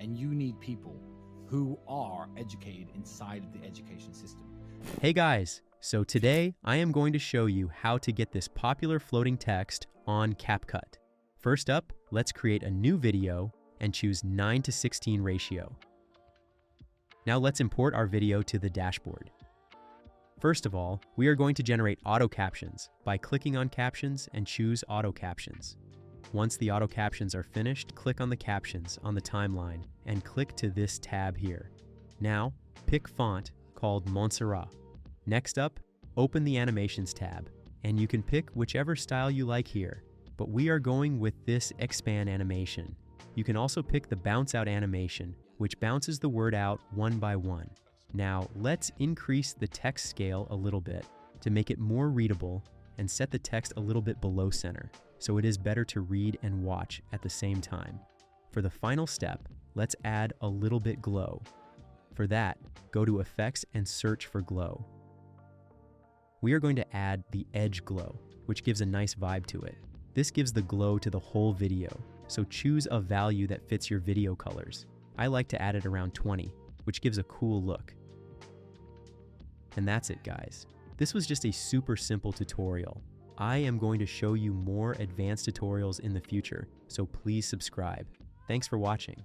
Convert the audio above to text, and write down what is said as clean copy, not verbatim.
and you need people who are educated inside of the education system. Hey guys, so today I am going to show you how to get this popular floating text on Capcut. First up, let's create a new video and choose 9:16 ratio. Now let's import our video to the dashboard. First of all, we are going to generate auto captions by clicking on captions and choose auto captions. Once the auto captions are finished, click on the captions on the timeline and click to this tab here. Now, pick font called Montserrat. Next up, open the animations tab and you can pick whichever style you like here, but we are going with this expand animation. You can also pick the bounce out animation, which bounces the word out one by one. Now, let's increase the text scale a little bit to make it more readable and set the text a little bit below center, so it is better to read and watch at the same time. For the final step, let's add a little bit glow. For that, go to Effects and search for glow. We are going to add the edge glow, which gives a nice vibe to it. This gives the glow to the whole video, so choose a value that fits your video colors. I like to add it around 20, which gives a cool look. And that's it, guys. This was just a super simple tutorial. I am going to show you more advanced tutorials in the future, so please subscribe. Thanks for watching.